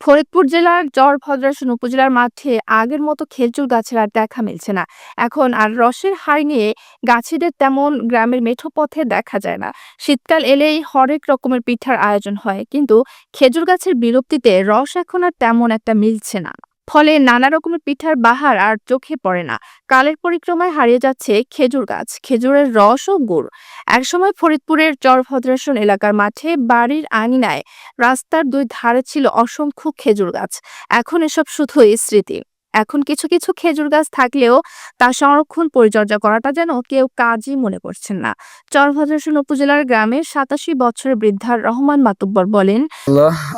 ফরিদপুর জেলার চরভদ্রাসন উপজেলার মাঠে আগের মতো খেজুর গাছের আর দেখা মিলছে না। এখন আর রসের হাড়ি নিয়ে গাছিদের তেমন গ্রামের মেঠো পথে দেখা যায় না। শীতকাল এলেই হরেক রকমের পিঠার আয়োজন হয়, কিন্তু খেজুর গাছের বিলুপ্তিতে রস এখন আর তেমন একটা মিলছে না। ফলে নানা রকমের পিঠার বাহার আর চোখে পড়ে না। কালের পরিক্রমায় হারিয়ে যাচ্ছে খেজুর গাছ, খেজুরের রস ও গুড়। একসময় ফরিদপুরের চরভদ্রাসন এলাকার মাঠে বাড়ির আঙিনায় রাস্তার দুই ধারে ছিল অসংখ্য খেজুর গাছ। এখন এসব শুধুই স্মৃতি। এখন কিছু কিছু খেজুর গাছ থাকলেও তা সংরক্ষণ পরিচর্যা করাটা যেন কেউ কাজই মনে করছেন না। চরভদ্রাসন উপজেলার গ্রামের ৮৭ বছরের বৃদ্ধা রহমান মাতুব্বর বলেন,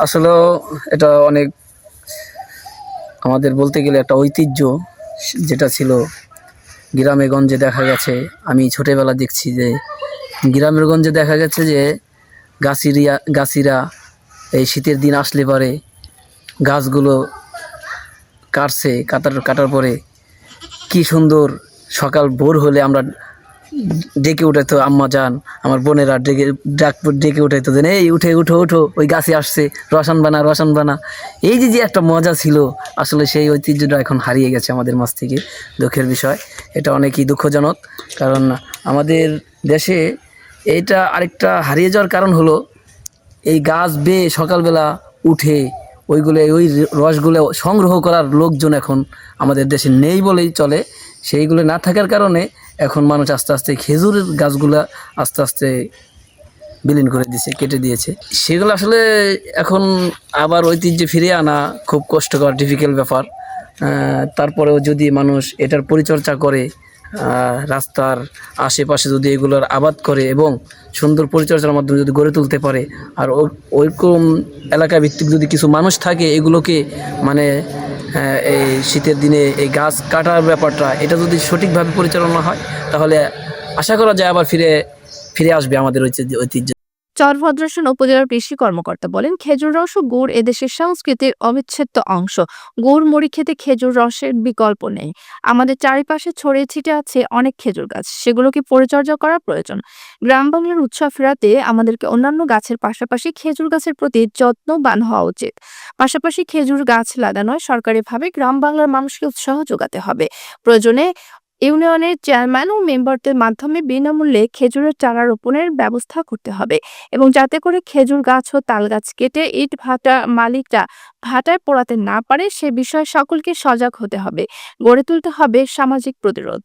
আসলেও এটা অনেক আমাদের বলতে গেলে একটা ঐতিহ্য যেটা ছিল গ্রামে গঞ্জে দেখা গেছে। আমি ছোটবেলা দেখছি যে গ্রামের গঞ্জে দেখা গেছে যে গাছিরা এই শীতের দিন আসলে পরে গাছগুলো কাটার পরে কি সুন্দর সকাল ভোর হলে আমরা ডেকে উঠাইতো আম্মা যান, আমার বোনেরা ডেকে উঠাইতো যে এই উঠে উঠো উঠো, ওই গাছে আসছে, রসান বানা। এই যে একটা মজা ছিল, আসলে সেই ঐতিহ্যটা এখন হারিয়ে গেছে আমাদের মাঝ থেকে। দুঃখের বিষয়, এটা অনেকই দুঃখজনক। কারণ আমাদের দেশে এইটা আরেকটা হারিয়ে যাওয়ার কারণ হলো এই গাছ বেয়ে সকালবেলা উঠে ওই রসগুলো সংগ্রহ করার লোকজন এখন আমাদের দেশে নেই বলেই চলে। সেইগুলো না থাকার কারণে এখন মানুষ আস্তে আস্তে খেজুরের গাছগুলা আস্তে আস্তে বিলীন করে দিয়েছে, কেটে দিয়েছে। সেগুলো আসলে এখন আবার ঐতিহ্যে ফিরিয়ে আনা খুব কষ্টকর, ডিফিকাল্ট ব্যাপার। তারপরেও যদি মানুষ এটার পরিচর্যা করে, রাস্তার আশেপাশে যদি এগুলোর আবাদ করে এবং সুন্দর পরিচর্যার মাধ্যমে যদি গড়ে তুলতে পারে, আর ওইরকম এলাকা ভিত্তিক যদি কিছু মানুষ থাকে এগুলোকে মানে এই শীতের দিনে এই গাছ কাটার ব্যাপারটা এটা যদি সঠিকভাবে পরিচালনা হয়, তাহলে আশা করা যায় আবার ফিরে আসবে আমাদের ঐতিহ্য। চরভদ্রাসন উপজেলার কৃষি কর্মকর্তা বলেন, খেজুর রস ও গুড় এদেশের সংস্কৃতির অবিচ্ছেদ্য অংশ। গুড় মুড়ি খেতে খেজুর রসের বিকল্প নেই। আমাদের চারিপাশে ছড়িয়ে ছিটে আছে অনেক খেজুর গাছ, সেগুলোকে পরিচর্যা করা প্রয়োজন। গ্রাম বাংলার উৎসব ফেরাতে আমাদেরকে অন্যান্য গাছের পাশাপাশি খেজুর গাছের প্রতি যত্নবান হওয়া উচিত। পাশাপাশি খেজুর গাছ লাগানোয় সরকারিভাবে গ্রাম বাংলার মানুষকে উৎসাহ যোগাতে হবে। প্রয়োজনে ইউনিয়নের চেয়ারম্যান ও মেম্বারদের মাধ্যমে বিনামূল্যে খেজুরের চারা রোপণের ব্যবস্থা করতে হবে, এবং যাতে করে খেজুর গাছ ও তাল গাছ কেটে ইট ভাটা মালিকরা ভাটায় পোড়াতে না পারে সে বিষয়ে সকলকে সজাগ হতে হবে। গড়ে তুলতে হবে সামাজিক প্রতিরোধ।